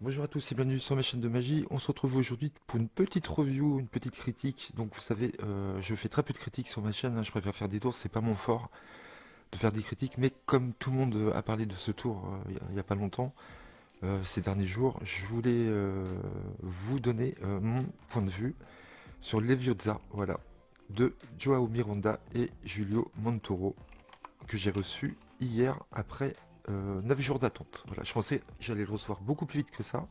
Bonjour à tous et bienvenue sur ma chaîne de magie. On se retrouve aujourd'hui pour une petite review, une petite critique. Donc vous savez, je fais très peu de critiques sur ma chaîne, hein. Je préfère faire des tours, c'est pas mon fort de faire des critiques. Mais comme tout le monde a parlé de ce tour il y a pas longtemps, ces derniers jours, je voulais vous donner mon point de vue sur Leviosa, voilà, de Joao Miranda et Julio Montoro, que j'ai reçu hier après 9 jours d'attente. Voilà, je pensais que j'allais le recevoir beaucoup plus vite que ça.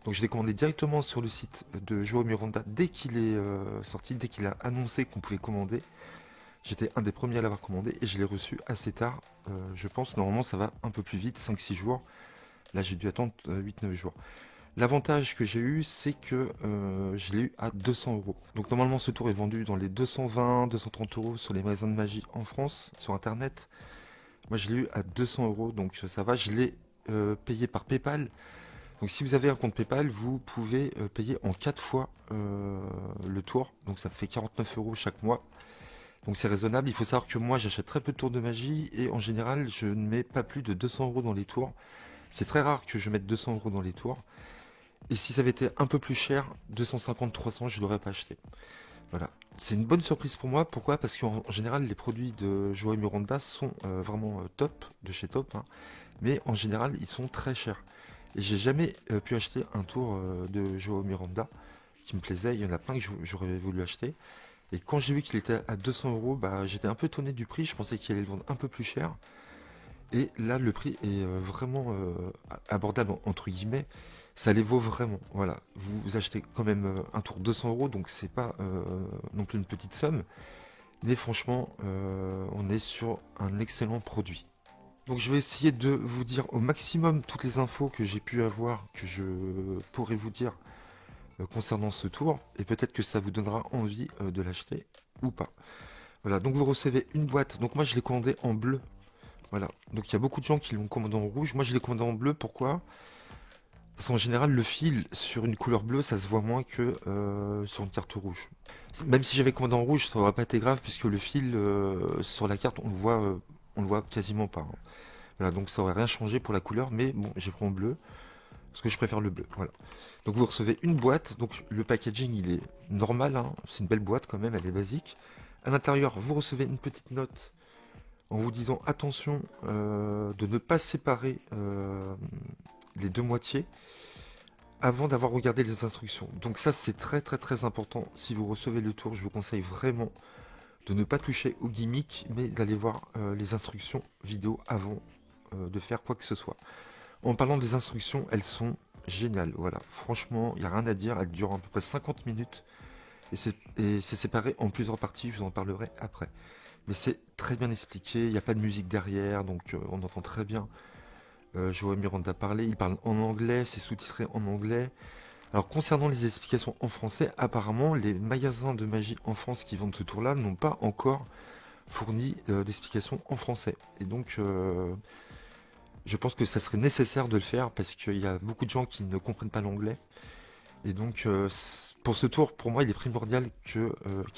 Donc je l'ai commandé directement sur le site de Joao Miranda dès qu'il est sorti, dès qu'il a annoncé qu'on pouvait commander. J'étais un des premiers à l'avoir commandé et je l'ai reçu assez tard. Je pense normalement ça va un peu plus vite, 5-6 jours. Là j'ai dû attendre 8-9 jours. L'avantage que j'ai eu, c'est que je l'ai eu à 200 euros. Donc normalement ce tour est vendu dans les 220-230 euros sur les magasins de magie en France, sur internet. Moi je l'ai eu à 200 euros, donc ça va. Je l'ai payé par PayPal. Donc si vous avez un compte PayPal, vous pouvez payer en 4 fois le tour. Donc ça fait 49 euros chaque mois. Donc c'est raisonnable. Il faut savoir que moi j'achète très peu de tours de magie et en général je ne mets pas plus de 200 euros dans les tours. C'est très rare que je mette 200 euros dans les tours. Et si ça avait été un peu plus cher, 250-300, je ne l'aurais pas acheté. Voilà. C'est une bonne surprise pour moi. Pourquoi? Parce qu'en général les produits de Joao Miranda sont vraiment top, de chez Top, hein. Mais en général ils sont très chers. Et j'ai jamais pu acheter un tour de Joao Miranda qui me plaisait. Il y en a plein que j'aurais voulu acheter. Et quand j'ai vu qu'il était à 200 euros, bah, j'étais un peu étonné du prix. Je pensais qu'il allait le vendre un peu plus cher. Et là, le prix est vraiment abordable, entre guillemets. Ça les vaut vraiment. Voilà. Vous achetez quand même un tour 200 euros, donc c'est pas non plus une petite somme. Mais franchement, on est sur un excellent produit. Donc je vais essayer de vous dire au maximum toutes les infos que j'ai pu avoir, que je pourrais vous dire concernant ce tour, et peut-être que ça vous donnera envie de l'acheter ou pas. Voilà, donc vous recevez une boîte, donc moi je l'ai commandé en bleu, voilà. Donc il y a beaucoup de gens qui l'ont commandé en rouge, moi je l'ai commandé en bleu, pourquoi? Parce qu'en général le fil sur une couleur bleue ça se voit moins que sur une carte rouge. Même si j'avais commandé en rouge ça n'aurait pas été grave puisque le fil sur la carte on le voit quasiment pas, hein. Voilà, donc ça aurait rien changé pour la couleur, mais bon, j'ai pris en bleu, parce que je préfère le bleu. Voilà. Donc vous recevez une boîte, donc le packaging il est normal, hein. C'est une belle boîte quand même, elle est basique. À l'intérieur, vous recevez une petite note en vous disant attention de ne pas séparer les deux moitiés avant d'avoir regardé les instructions. Donc ça c'est très très très important. Si vous recevez le tour, je vous conseille vraiment de ne pas toucher au gimmick, mais d'aller voir les instructions vidéo avant de faire quoi que ce soit. En parlant des instructions, elles sont géniales. Voilà, franchement, il n'y a rien à dire. Elles durent à peu près 50 minutes et c'est séparé en plusieurs parties. Je vous en parlerai après. Mais c'est très bien expliqué. Il n'y a pas de musique derrière, donc on entend très bien Joao Miranda parler. Il parle en anglais, c'est sous-titré en anglais. Alors concernant les explications en français, apparemment les magasins de magie en France qui vendent ce tour-là n'ont pas encore fourni d'explications en français. Et donc je pense que ça serait nécessaire de le faire parce qu'il y a beaucoup de gens qui ne comprennent pas l'anglais. Et donc, pour ce tour, pour moi, il est primordial qu'il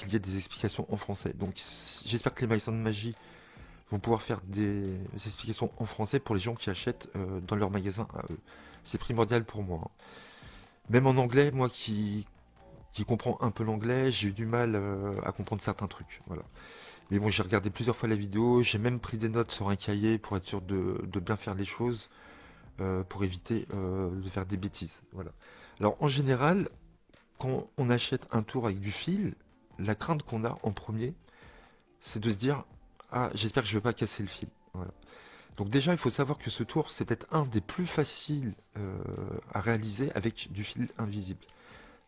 y ait des explications en français. Donc, j'espère que les magasins de magie vont pouvoir faire des explications en français pour les gens qui achètent dans leur magasin à eux. C'est primordial pour moi, hein. Même en anglais, moi qui comprends un peu l'anglais, j'ai eu du mal à comprendre certains trucs. Voilà. Mais bon, j'ai regardé plusieurs fois la vidéo, j'ai même pris des notes sur un cahier pour être sûr de bien faire les choses, pour éviter de faire des bêtises. Voilà. Alors en général, quand on achète un tour avec du fil, la crainte qu'on a en premier, c'est de se dire ah, j'espère que je ne vais pas casser le fil. Voilà. Donc déjà, il faut savoir que ce tour, c'est peut-être un des plus faciles à réaliser avec du fil invisible.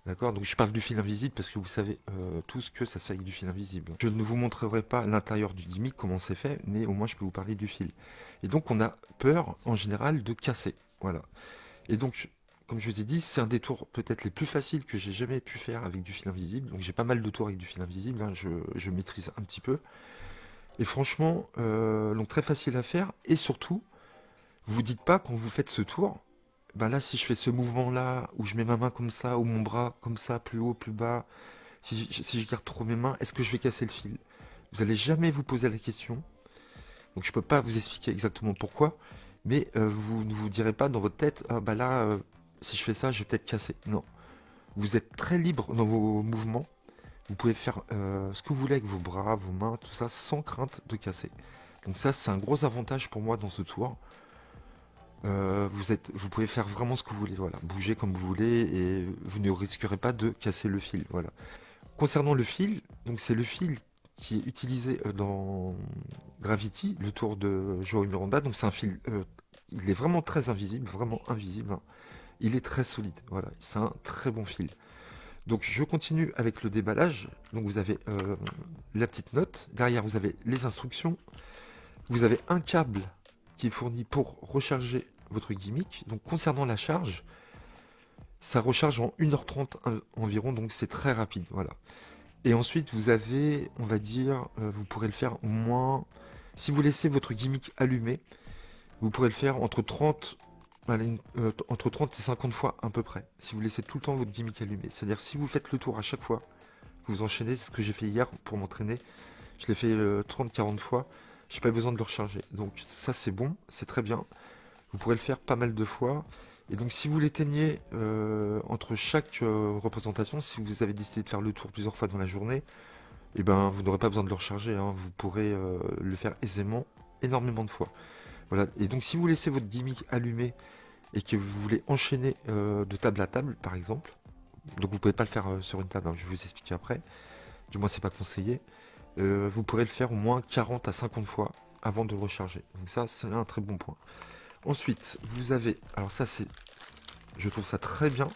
D'accord? Donc je parle du fil invisible parce que vous savez tous que ça se fait avec du fil invisible. Je ne vous montrerai pas l'intérieur du gimmick, comment c'est fait, mais au moins je peux vous parler du fil. Et donc on a peur en général de casser. Voilà. Et donc, comme je vous ai dit, c'est un des tours peut-être les plus faciles que j'ai jamais pu faire avec du fil invisible. Donc j'ai pas mal de tours avec du fil invisible, hein, je maîtrise un petit peu. Et franchement, donc très facile à faire. Et surtout, vous vous dites pas quand vous faites ce tour, bah là si je fais ce mouvement là, où je mets ma main comme ça, ou mon bras comme ça, plus haut, plus bas, si je garde trop mes mains, est-ce que je vais casser le fil? Vous allez jamais vous poser la question. Donc je peux pas vous expliquer exactement pourquoi, mais vous ne vous direz pas dans votre tête, ah bah là, si je fais ça, je vais peut-être casser. Non. Vous êtes très libre dans vos mouvements. Vous pouvez faire ce que vous voulez avec vos bras, vos mains, tout ça, sans crainte de casser. Donc ça, c'est un gros avantage pour moi dans ce tour. Vous pouvez faire vraiment ce que vous voulez, voilà, bouger comme vous voulez et vous ne risquerez pas de casser le fil, voilà. Concernant le fil, donc c'est le fil qui est utilisé dans Gravity, le tour de Joao Miranda. Donc c'est un fil, il est vraiment très invisible, vraiment invisible, hein. Il est très solide, voilà, c'est un très bon fil. Donc je continue avec le déballage. Donc vous avez la petite note, derrière vous avez les instructions, vous avez un câble qui est fourni pour recharger votre gimmick. Donc concernant la charge, ça recharge en 1h30 environ, donc c'est très rapide, voilà. Et ensuite vous avez, on va dire, vous pourrez le faire au moins, si vous laissez votre gimmick allumé, vous pourrez le faire entre 30, voilà, entre 30 et 50 fois à peu près, si vous laissez tout le temps votre gimmick allumé. C'est-à-dire si vous faites le tour à chaque fois, vous enchaînez, c'est ce que j'ai fait hier pour m'entraîner, je l'ai fait 30-40 fois, j'ai pas besoin de le recharger. Donc ça c'est bon, c'est très bien. Vous pourrez le faire pas mal de fois. Et donc si vous l'éteignez entre chaque représentation, si vous avez décidé de faire le tour plusieurs fois dans la journée, eh ben vous n'aurez pas besoin de le recharger, hein. Vous pourrez le faire aisément, énormément de fois. Voilà. Et donc si vous laissez votre gimmick allumé et que vous voulez enchaîner de table à table, par exemple, donc vous pouvez pas le faire sur une table, hein, je vais vous expliquer après. Du moins c'est pas conseillé. Vous pourrez le faire au moins 40 à 50 fois avant de le recharger. Donc ça c'est un très bon point. Ensuite, vous avez, alors ça c'est, je trouve ça très bien,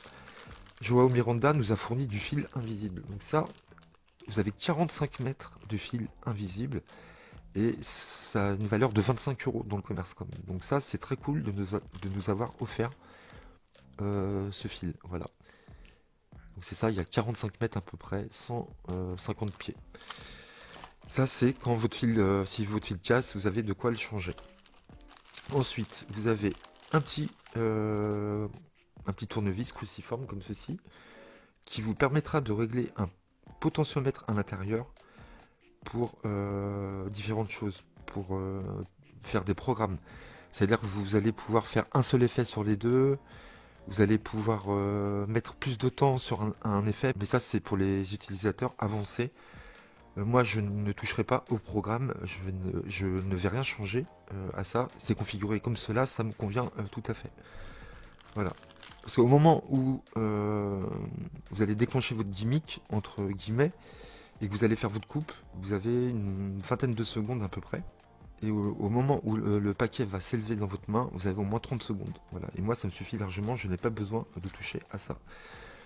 Joao Miranda nous a fourni du fil invisible. Donc ça, vous avez 45 mètres de fil invisible et ça a une valeur de 25 € dans le commerce quand même. Donc ça, c'est très cool de nous avoir offert ce fil. Voilà. Donc c'est ça, il y a 45 mètres à peu près, 150 pieds. Ça, c'est quand votre fil, si votre fil casse, vous avez de quoi le changer. Ensuite, vous avez un petit tournevis cruciforme comme ceci, qui vous permettra de régler un potentiomètre à l'intérieur pour différentes choses, pour faire des programmes. C'est-à-dire que vous allez pouvoir faire un seul effet sur les deux, vous allez pouvoir mettre plus de temps sur un effet, mais ça c'est pour les utilisateurs avancés. Moi je ne toucherai pas au programme, je ne vais rien changer à ça. C'est configuré comme cela, ça me convient tout à fait. Voilà. Parce qu'au moment où vous allez déclencher votre gimmick, entre guillemets, et que vous allez faire votre coupe, vous avez une vingtaine de secondes à peu près. Et au moment où le paquet va s'élever dans votre main, vous avez au moins 30 secondes. Voilà. Et moi, ça me suffit largement, je n'ai pas besoin de toucher à ça.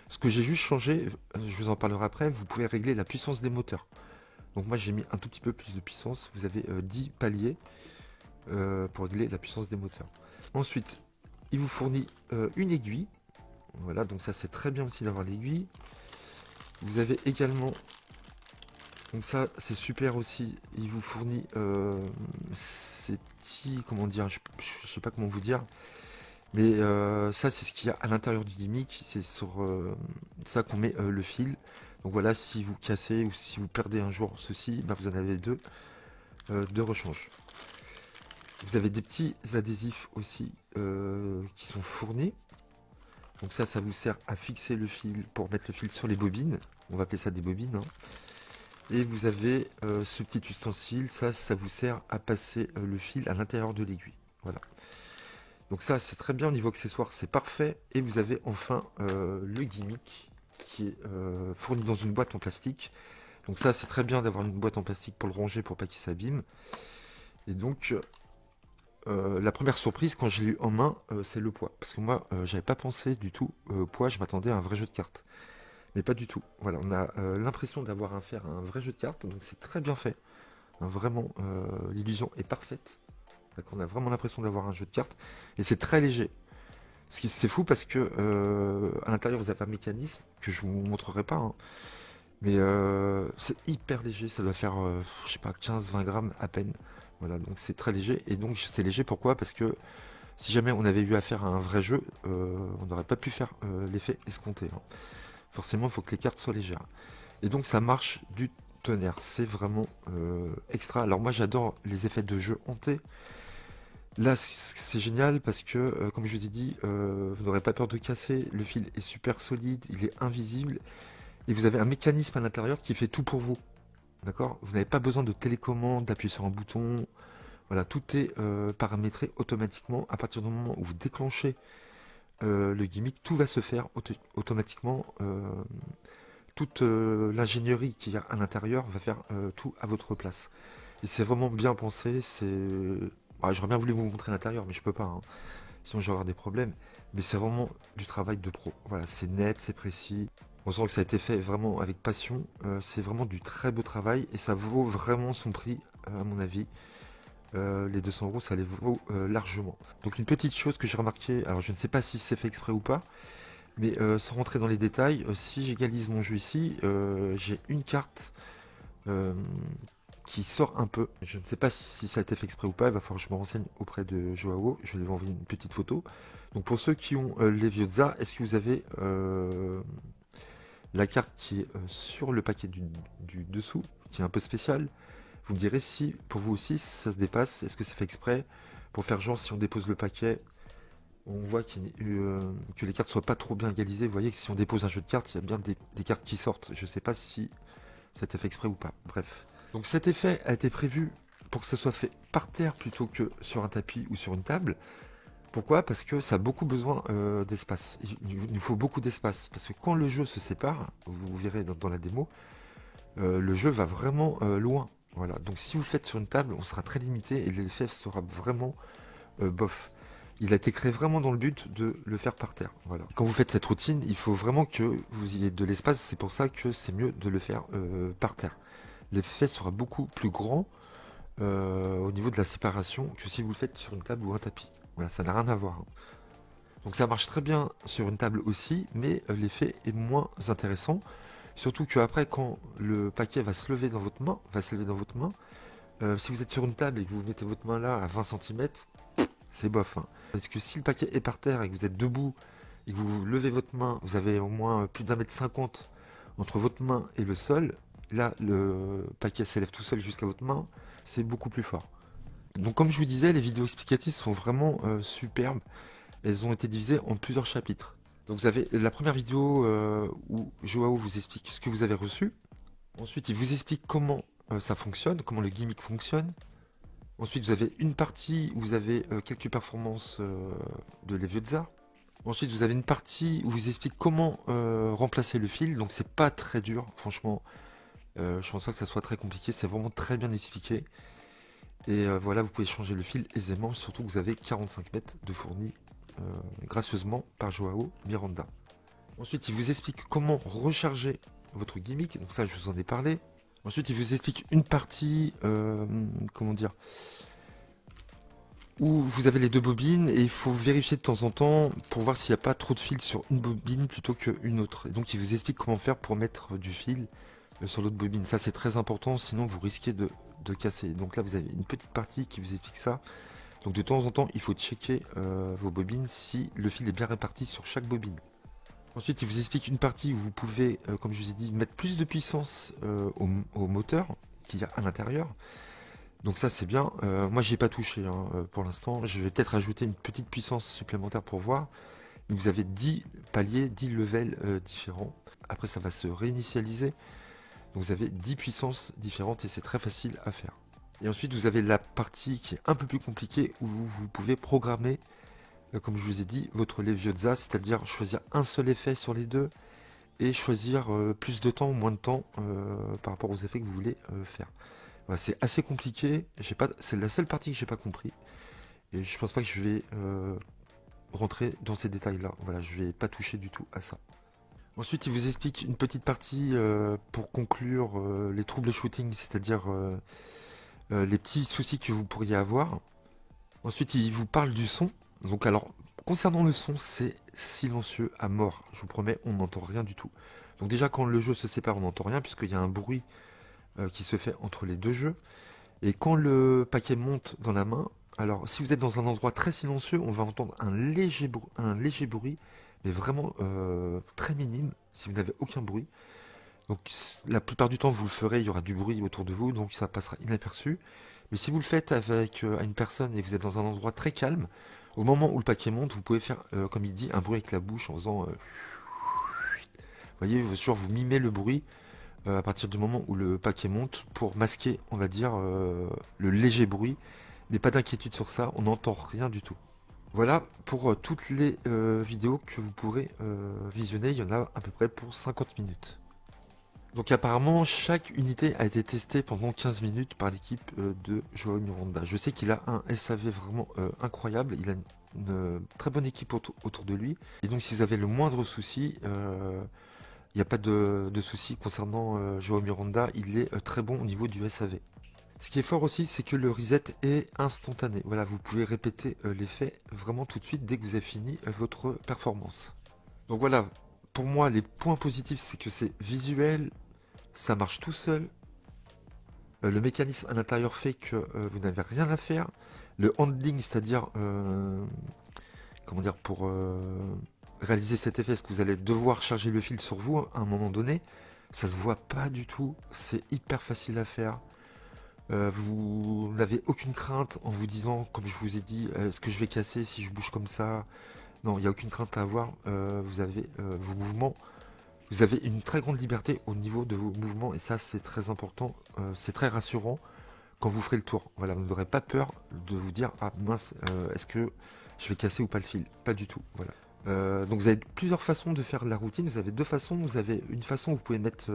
Ce que j'ai juste changé, je vous en parlerai après, vous pouvez régler la puissance des moteurs. Donc moi, j'ai mis un tout petit peu plus de puissance. Vous avez 10 paliers pour régler la puissance des moteurs. Ensuite, il vous fournit une aiguille. Voilà, donc ça c'est très bien aussi d'avoir l'aiguille. Vous avez également, donc ça c'est super aussi, il vous fournit ces petits, comment dire, je sais pas comment vous dire, mais ça c'est ce qu'il y a à l'intérieur du gimmick, c'est sur ça qu'on met le fil. Donc voilà, si vous cassez ou si vous perdez un jour ceci, bah, vous en avez deux de rechange. Vous avez des petits adhésifs aussi qui sont fournis. Donc ça vous sert à fixer le fil pour mettre le fil sur les bobines. On va appeler ça des bobines, hein. Et vous avez ce petit ustensile, ça vous sert à passer le fil à l'intérieur de l'aiguille. Voilà. Donc ça c'est très bien au niveau accessoire, c'est parfait. Et vous avez enfin le gimmick qui est fourni dans une boîte en plastique. Donc ça c'est très bien d'avoir une boîte en plastique pour le ranger pour pas qu'il s'abîme. Et donc la première surprise quand je l'ai eu en main, c'est le poids. Parce que moi, j'avais pas pensé du tout au poids, je m'attendais à un vrai jeu de cartes. Mais pas du tout. Voilà, on a l'impression d'avoir affaire à un vrai jeu de cartes, donc c'est très bien fait. Hein, vraiment, l'illusion est parfaite. On a vraiment l'impression d'avoir un jeu de cartes. Et c'est très léger. C'est fou parce que à l'intérieur, vous avez un mécanisme que je vous montrerai pas, hein. Mais c'est hyper léger, ça doit faire, je sais pas, 15-20 grammes à peine. Voilà, donc c'est très léger. Et donc c'est léger pourquoi? Parce que si jamais on avait eu affaire à un vrai jeu, on n'aurait pas pu faire l'effet escompté, hein. Forcément, il faut que les cartes soient légères. Et donc ça marche du tonnerre. C'est vraiment extra. Alors moi j'adore les effets de jeu hantés. Là, c'est génial parce que, comme je vous ai dit, vous n'aurez pas peur de casser. Le fil est super solide, il est invisible. Et vous avez un mécanisme à l'intérieur qui fait tout pour vous. D'accord? Vous n'avez pas besoin de télécommande, d'appuyer sur un bouton. Voilà, tout est paramétré automatiquement. À partir du moment où vous déclenchez le gimmick, tout va se faire automatiquement. Toute l'ingénierie qu'il y a à l'intérieur va faire tout à votre place. Et c'est vraiment bien pensé. J'aurais bien voulu vous montrer l'intérieur, mais je peux pas, hein. Sinon, je vais avoir des problèmes. Mais c'est vraiment du travail de pro. Voilà, c'est net, c'est précis. On sent que ça a été fait vraiment avec passion. C'est vraiment du très beau travail et ça vaut vraiment son prix, à mon avis. Les 200 euros, ça les vaut largement. Donc une petite chose que j'ai remarqué, alors je ne sais pas si c'est fait exprès ou pas, mais sans rentrer dans les détails, si j'égalise mon jeu ici, j'ai une carte euh, qui sort un peu. Je ne sais pas si ça a été fait exprès ou pas, il va falloir que je me renseigne auprès de Joao. Je vais lui envoyer une petite photo. Donc pour ceux qui ont les Viozza, est-ce que vous avez la carte qui est sur le paquet du dessous, qui est un peu spécial? Vous me direz si pour vous aussi ça se dépasse. Est-ce que c'est fait exprès pour faire genre si on dépose le paquet, on voit que les cartes soient pas trop bien égalisées. Vous voyez que si on dépose un jeu de cartes, il y a bien des cartes qui sortent. Je sais pas si ça a été fait exprès ou pas. Bref. Donc cet effet a été prévu pour que ce soit fait par terre plutôt que sur un tapis ou sur une table. Pourquoi? Parce que ça a beaucoup besoin d'espace. Il nous faut beaucoup d'espace. Parce que quand le jeu se sépare, vous verrez dans la démo, le jeu va vraiment loin. Voilà. Donc si vous le faites sur une table, on sera très limité et l'effet sera vraiment bof. Il a été créé vraiment dans le but de le faire par terre. Voilà. Quand vous faites cette routine, il faut vraiment que vous ayez de l'espace. C'est pour ça que c'est mieux de le faire par terre. L'effet sera beaucoup plus grand au niveau de la séparation que si vous le faites sur une table ou un tapis. Voilà, ça n'a rien à voir, hein. Donc ça marche très bien sur une table aussi, mais l'effet est moins intéressant. Surtout qu'après, quand le paquet va se lever dans votre main, si vous êtes sur une table et que vous mettez votre main là à 20 cm, c'est bof, hein. Parce que si le paquet est par terre et que vous êtes debout et que vous levez votre main, vous avez au moins plus d'1,50 m entre votre main et le sol. Là, le paquet s'élève tout seul jusqu'à votre main, c'est beaucoup plus fort. Donc comme je vous disais, les vidéos explicatives sont vraiment superbes. Elles ont été divisées en plusieurs chapitres. Donc vous avez la première vidéo où Joao vous explique ce que vous avez reçu. Ensuite, il vous explique comment ça fonctionne, comment le gimmick fonctionne. Ensuite, vous avez une partie où vous avez quelques performances de Leviosa. Ensuite, vous avez une partie où vous explique comment remplacer le fil. Donc c'est pas très dur, franchement. Je pense pas que ça soit très compliqué, c'est vraiment très bien expliqué. Et voilà, vous pouvez changer le fil aisément, surtout que vous avez 45 mètres de fourni gracieusement par Joao Miranda. Ensuite, il vous explique comment recharger votre gimmick, donc ça je vous en ai parlé. Ensuite, il vous explique une partie, comment dire, où vous avez les deux bobines et il faut vérifier de temps en temps pour voir s'il n'y a pas trop de fil sur une bobine plutôt qu'une autre. Et donc, il vous explique comment faire pour mettre du fil sur l'autre bobine. Ça, c'est très important, sinon vous risquez de casser. Donc là, vous avez une petite partie qui vous explique ça. Donc de temps en temps, il faut checker vos bobines si le fil est bien réparti sur chaque bobine. Ensuite, il vous explique une partie où vous pouvez, comme je vous ai dit, mettre plus de puissance au moteur qu'il y a à l'intérieur. Donc ça, c'est bien. Moi, j'y ai pas touché hein, pour l'instant. Je vais peut-être ajouter une petite puissance supplémentaire pour voir. Donc, vous avez 10 paliers, 10 levels différents. Après, ça va se réinitialiser. Donc vous avez 10 puissances différentes et c'est très facile à faire. Et ensuite, vous avez la partie qui est un peu plus compliquée où vous pouvez programmer, comme je vous ai dit, votre Leviosa, c'est-à-dire choisir un seul effet sur les deux et choisir plus de temps ou moins de temps par rapport aux effets que vous voulez faire. Voilà, c'est assez compliqué. C'est la seule partie que j'ai pas compris. Et je pense pas que je vais rentrer dans ces détails-là. Voilà, je vais pas toucher du tout à ça. Ensuite, il vous explique une petite partie pour conclure les troubles shooting, c'est-à-dire les petits soucis que vous pourriez avoir. Ensuite, il vous parle du son. Donc, alors, concernant le son, c'est silencieux à mort. Je vous promets, on n'entend rien du tout. Donc, déjà, quand le jeu se sépare, on n'entend rien, puisqu'il y a un bruit qui se fait entre les deux jeux. Et quand le paquet monte dans la main, alors, si vous êtes dans un endroit très silencieux, on va entendre un léger bruit, mais vraiment très minime, si vous n'avez aucun bruit. Donc la plupart du temps, vous le ferez, il y aura du bruit autour de vous, donc ça passera inaperçu. Mais si vous le faites avec à une personne et vous êtes dans un endroit très calme, au moment où le paquet monte, vous pouvez faire, comme il dit, un bruit avec la bouche en faisant... vous voyez, vous mimez le bruit à partir du moment où le paquet monte pour masquer, on va dire, le léger bruit. Mais pas d'inquiétude sur ça, on n'entend rien du tout. Voilà pour toutes les vidéos que vous pourrez visionner. Il y en a à peu près pour 50 minutes. Donc apparemment, chaque unité a été testée pendant 15 minutes par l'équipe de Joao Miranda. Je sais qu'il a un SAV vraiment incroyable. Il a une très bonne équipe autour de lui. Et donc s'ils avaient le moindre souci, il n'y a pas de souci concernant Joao Miranda. Il est très bon au niveau du SAV. Ce qui est fort aussi, c'est que le reset est instantané. Voilà, vous pouvez répéter l'effet vraiment tout de suite dès que vous avez fini votre performance. Donc voilà, pour moi, les points positifs, c'est que c'est visuel, ça marche tout seul. Le mécanisme à l'intérieur fait que vous n'avez rien à faire. Le handling, c'est-à-dire, comment dire, pour réaliser cet effet, est-ce que vous allez devoir charger le fil sur vous à un moment donné? Ça se voit pas du tout, c'est hyper facile à faire. Vous n'avez aucune crainte en vous disant, comme je vous ai dit, est-ce que je vais casser si je bouge comme ça? Non, il n'y a aucune crainte à avoir. Vous avez vos mouvements. Vous avez une très grande liberté au niveau de vos mouvements et ça, c'est très important. C'est très rassurant quand vous ferez le tour. Voilà, vous n'aurez pas peur de vous dire, ah mince, est-ce que je vais casser ou pas le fil? Pas du tout. Voilà. Donc vous avez plusieurs façons de faire la routine. Vous avez deux façons. Vous avez une façon où vous pouvez mettre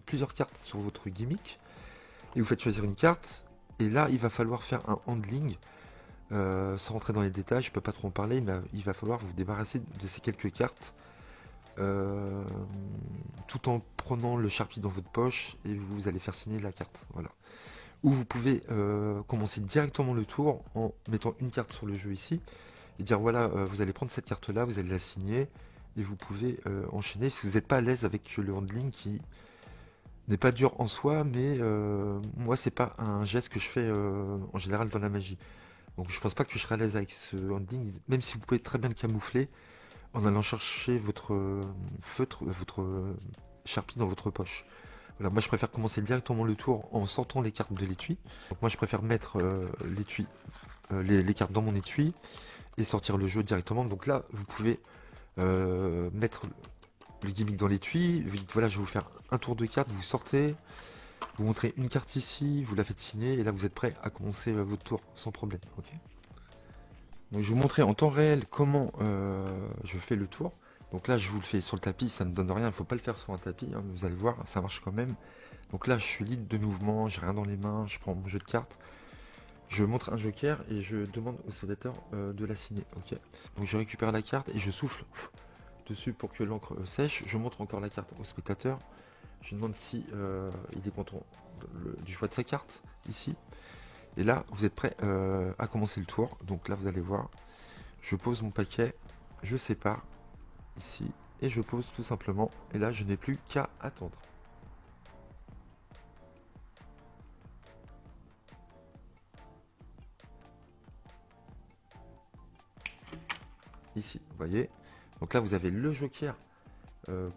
plusieurs cartes sur votre gimmick. Et vous faites choisir une carte, et là il va falloir faire un handling, sans rentrer dans les détails, je peux pas trop en parler, mais il va falloir vous débarrasser de ces quelques cartes, tout en prenant le Sharpie dans votre poche, et vous allez faire signer la carte, voilà. Ou vous pouvez commencer directement le tour en mettant une carte sur le jeu ici, et dire voilà, vous allez prendre cette carte là, vous allez la signer, et vous pouvez enchaîner, si vous n'êtes pas à l'aise avec le handling qui n'est pas dur en soi, mais moi c'est pas un geste que je fais en général dans la magie. Donc je pense pas que je serai à l'aise avec ce handling, même si vous pouvez très bien le camoufler en allant chercher votre feutre, votre Sharpie dans votre poche. Voilà, moi je préfère commencer directement le tour en sortant les cartes de l'étui. Donc moi je préfère mettre l'étui, les cartes dans mon étui et sortir le jeu directement. Donc là vous pouvez mettre le gimmick dans l'étui, vous dites voilà je vais vous faire un tour de cartes, vous sortez, vous montrez une carte ici, vous la faites signer et là vous êtes prêt à commencer votre tour sans problème. Ok. Donc je vais vous montrer en temps réel comment je fais le tour. Donc là je vous le fais sur le tapis, ça ne donne rien, il ne faut pas le faire sur un tapis, hein, vous allez voir, ça marche quand même. Donc là je suis libre de mouvement, j'ai rien dans les mains, je prends mon jeu de cartes, je montre un joker et je demande au spectateur de la signer. Ok. Donc je récupère la carte et je souffle dessus pour que l'encre sèche, je montre encore la carte au spectateur. Je demande si il est content du choix de sa carte, ici. Et là, vous êtes prêt à commencer le tour. Donc là, vous allez voir, je pose mon paquet, je sépare, ici, et je pose tout simplement. Et là, je n'ai plus qu'à attendre. Ici, vous voyez. Donc là, vous avez le joker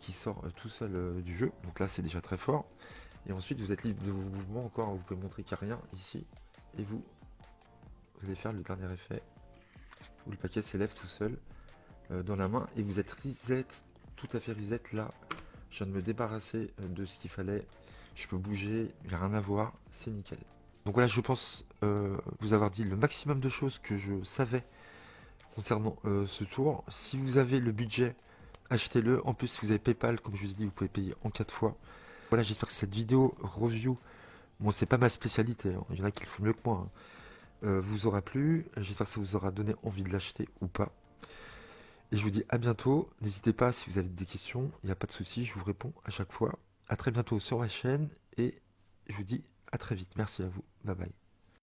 qui sort tout seul du jeu. Donc là, c'est déjà très fort. Et ensuite, vous êtes libre de vos mouvements encore. Vous pouvez montrer qu'il n'y a rien ici. Et vous allez faire le dernier effet où le paquet s'élève tout seul dans la main. Et vous êtes reset, tout à fait reset là. Je viens de me débarrasser de ce qu'il fallait. Je peux bouger, il n'y a rien à voir. C'est nickel. Donc voilà, je pense vous avoir dit le maximum de choses que je savais concernant ce tour. Si vous avez le budget, achetez-le. En plus, si vous avez PayPal, comme je vous ai dit, vous pouvez payer en 4 fois. Voilà, j'espère que cette vidéo review, bon, c'est pas ma spécialité, hein, il y en a qui le font mieux que moi, hein, vous aura plu. J'espère que ça vous aura donné envie de l'acheter ou pas. Et je vous dis à bientôt. N'hésitez pas si vous avez des questions, il n'y a pas de souci, je vous réponds à chaque fois. À très bientôt sur ma chaîne et je vous dis à très vite. Merci à vous. Bye bye.